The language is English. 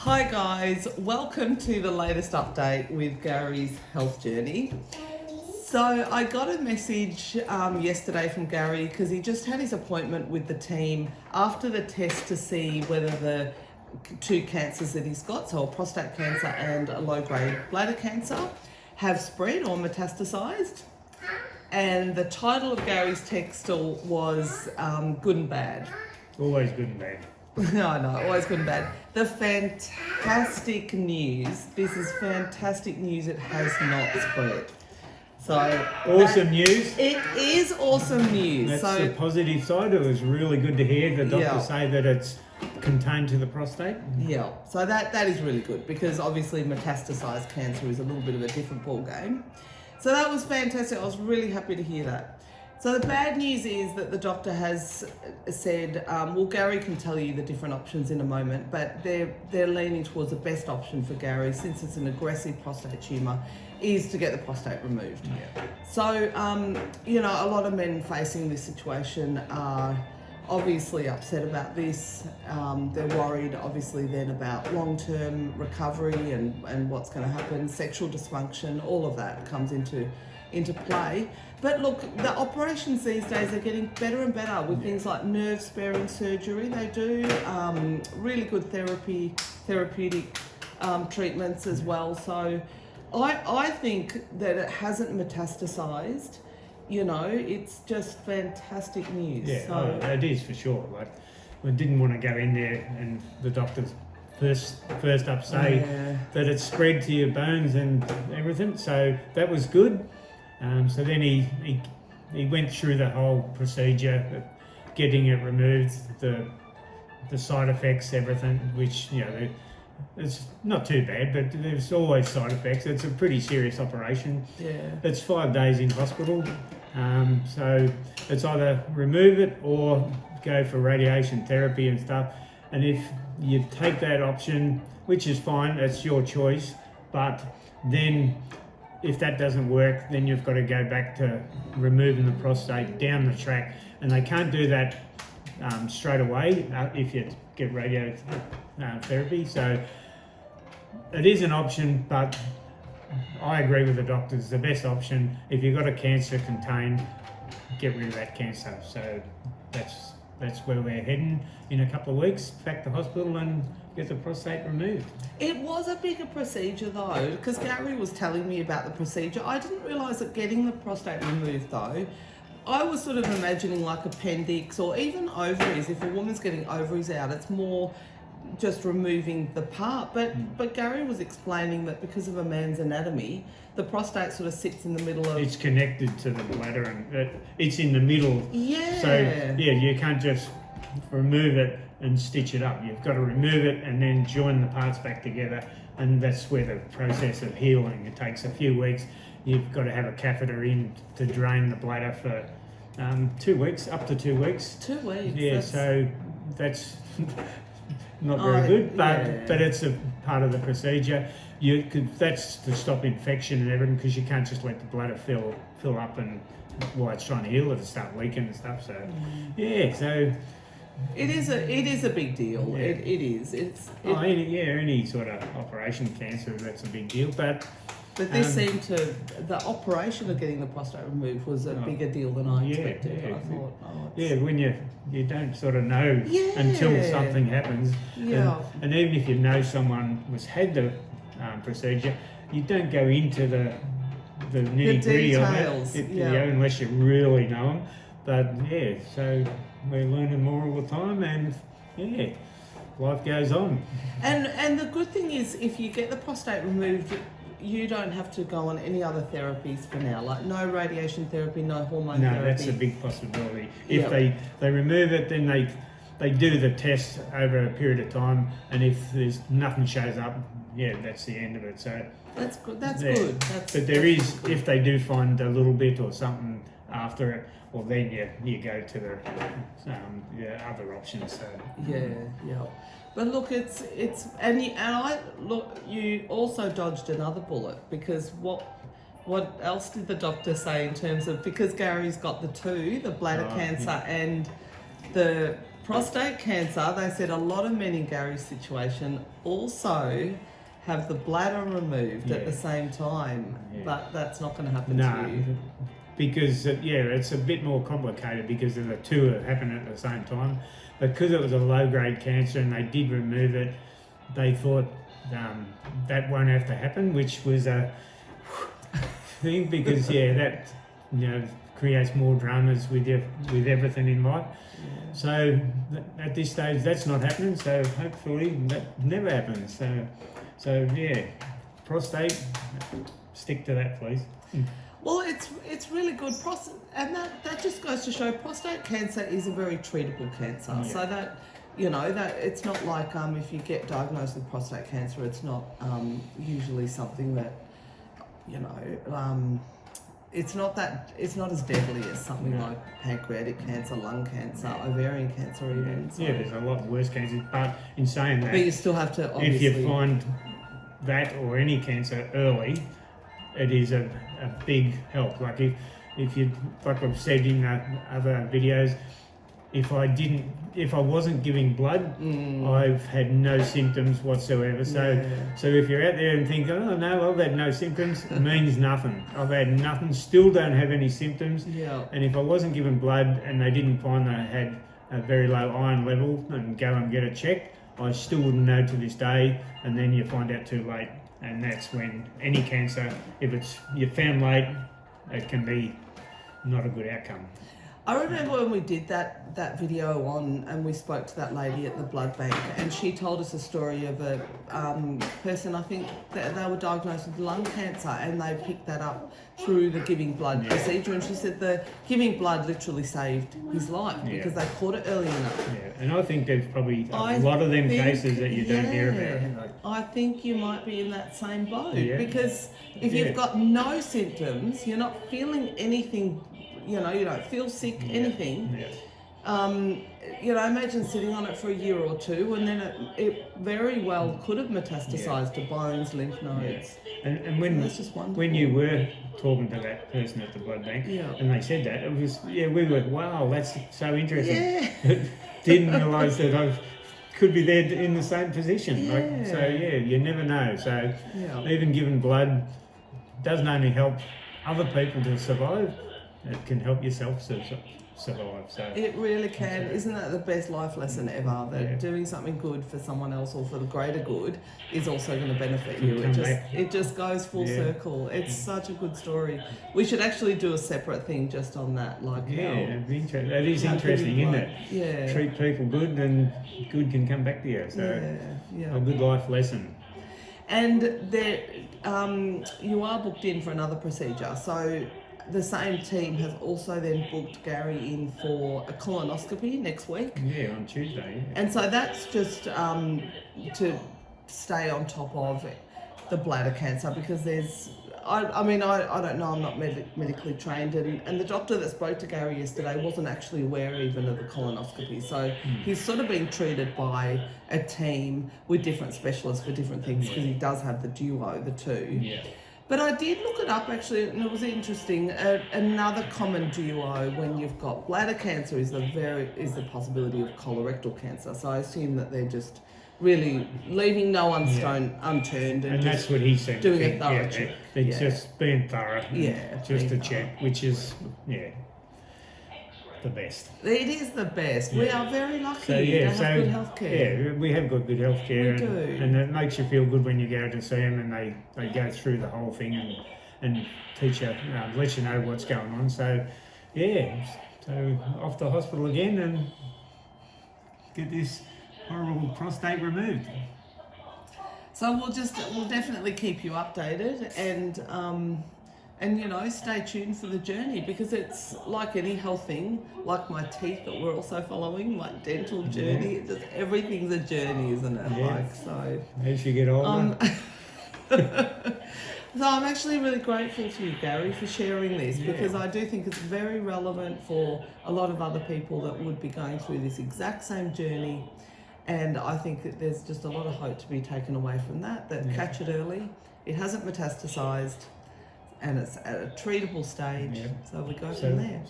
Hi guys, welcome to the latest update with Gary's health journey. So I got a message yesterday from Gary because he just had his appointment with the team after the test to see whether the two cancers that he's got, so a prostate cancer and a low-grade bladder cancer, have spread or metastasized. And the title of Gary's text was good and bad. Always good and bad. No, always good and bad. The fantastic news, this is fantastic news, it has not spread. So awesome news. It is awesome news. That's the positive side. It was really good to hear the doctor say that it's contained to the prostate. Yeah, so that is really good because obviously metastasized cancer is a little bit of a different ball game. So that was fantastic. I was really happy to hear that. So the bad news is that the doctor has said, well, Gary can tell you the different options in a moment, but they're leaning towards the best option for Gary, since it's an aggressive prostate tumor, is to get the prostate removed. Yeah. So, a lot of men facing this situation are obviously upset about this. They're worried, obviously, then about long-term recovery and what's going to happen, sexual dysfunction, all of that comes into play. But look, the operations these days are getting better and better with things like nerve sparing surgery. They do really good therapeutic treatments as well. So I think that it hasn't metastasized. It's just fantastic news. Yeah, so, it is for sure. Like, we didn't want to go in there and the doctors first up say that it's spread to your bones and everything. So that was good. So then he went through the whole procedure of getting it removed, the side effects, everything, which, it's not too bad, but there's always side effects. It's a pretty serious operation. Yeah. It's 5 days in hospital. So it's either remove it or go for radiation therapy and stuff. And if you take that option, which is fine, that's your choice, but then if that doesn't work, then you've got to go back to removing the prostate down the track. And they can't do that straight away if you get radiotherapy. So it is an option, but I agree with the doctors. The best option, if you've got a cancer contained, get rid of that cancer. So that's where we're heading in a couple of weeks, back to hospital and get the prostate removed. It was a bigger procedure though, because Gary was telling me about the procedure. I didn't realise that getting the prostate removed though, I was sort of imagining like appendix or even ovaries. If a woman's getting ovaries out, it's more just removing the part. But Gary was explaining that because of a man's anatomy, the prostate sort of sits in the middle of... It's connected to the bladder and it's in the middle. Yeah. So you can't just remove it and stitch it up. You've got to remove it and then join the parts back together, and that's where the process of healing, it takes a few weeks. You've got to have a catheter in to drain the bladder for 2 weeks, up to 2 weeks. 2 weeks. Yeah, so that's not very good, but it's a part of the procedure. That's to stop infection and everything, because you can't just let the bladder fill up and while it's trying to heal, it'll start leaking and stuff. So so it is a big deal. Yeah. It is. Any sort of operation cancer, that's a big deal. But this seemed to, the operation of getting the prostate removed was a bigger deal than I expected. Yeah. I thought, when you don't sort of know until something happens. Yeah. And even if you know someone has had the procedure, you don't go into the nitty-gritty of it, unless you really know them. But so we're learning more all the time, and life goes on. And the good thing is, if you get the prostate removed, you don't have to go on any other therapies for now, like no radiation therapy, no hormone therapy. No, that's a big possibility. If they remove it, then they do the test over a period of time, and if there's nothing shows up, that's the end of it. So that's good. That's good. But there is, if they do find a little bit or something after it, well, then you go to the other options. So But look, you also dodged another bullet, because what else did the doctor say in terms of, because Gary's got the bladder cancer and the prostate cancer, they said a lot of men in Gary's situation also have the bladder removed at the same time, but that's not going to happen to you. Because it's a bit more complicated because of the two that happen at the same time. But because it was a low-grade cancer and they did remove it, they thought that won't have to happen, which was a thing because that creates more dramas with everything in life. So at this stage, that's not happening. So hopefully that never happens. So prostate, stick to that, please. Well, it's really good. And that just goes to show prostate cancer is a very treatable cancer. Yeah. So that, that it's not like if you get diagnosed with prostate cancer, it's not usually something that, it's not as deadly as something like pancreatic cancer, lung cancer, ovarian cancer even. So. Yeah, there's a lot worse cancers. But in saying that, but you still have to obviously... If you find that or any cancer early, it is a big help. Like if you, like I've said in other videos, if I wasn't giving blood, I've had no symptoms whatsoever. So if you're out there and think, oh no, I've had no symptoms, it means nothing. I've had nothing, still don't have any symptoms. Yeah. And if I wasn't given blood and they didn't find that I had a very low iron level and go and get it checked, I still wouldn't know to this day. And then you find out too late. And that's when any cancer, if you're found late, it can be not a good outcome. I remember when we did that video and we spoke to that lady at the blood bank, and she told us a story of a person, I think that they were diagnosed with lung cancer and they picked that up through the giving blood procedure, and she said the giving blood literally saved his life because they caught it early enough. Yeah, and I think there's probably a lot of them cases that you don't hear about. I think you might be in that same boat because if you've got no symptoms, you're not feeling anything, you don't feel sick, anything. Imagine sitting on it for a year or two, and then it very well could have metastasized to bones, lymph nodes. And when you were talking to that person at the blood bank, and they said that, it was we were, wow, that's so interesting. Didn't realise that I could be there in the same position. You never know. So even giving blood doesn't only help other people to survive, it can help yourself survive. So it really can. Isn't that the best life lesson ever? That doing something good for someone else or for the greater good is also going to benefit you. It just goes full circle. It's such a good story. We should actually do a separate thing just on that. That is interesting, isn't it? Yeah. Treat people good, and good can come back to you. So a good life lesson. And you are booked in for another procedure. So the same team has also then booked Gary in for a colonoscopy next week. Yeah, on Tuesday. And so that's just to stay on top of the bladder cancer, because I don't know, I'm not medically trained, and the doctor that spoke to Gary yesterday wasn't actually aware even of the colonoscopy. So he's sort of being treated by a team with different specialists for different things, because he does have the duo, the two. Yeah. But I did look it up actually, and it was interesting. Another common duo when you've got bladder cancer is the possibility of colorectal cancer. So I assume that they're just really leaving no one stone unturned, and that's what he said. Doing a thorough check. They're just being thorough. Just a check, which is the best. It is the best. We are very lucky to have good healthcare. Yeah, we have got good healthcare, and it makes you feel good when you go to see them and they go through the whole thing and teach you, let you know what's going on. So so off to hospital again and get this horrible prostate removed. So we'll definitely keep you updated, and stay tuned for the journey, because it's like any health thing, like my teeth that we're also following, my dental journey. Just everything's a journey, isn't it? Yeah. As you get older. So I'm actually really grateful to you, Gary, for sharing this, because I do think it's very relevant for a lot of other people that would be going through this exact same journey. And I think that there's just a lot of hope to be taken away from that catch it early. It hasn't metastasized, and it's at a treatable stage. So we go from there.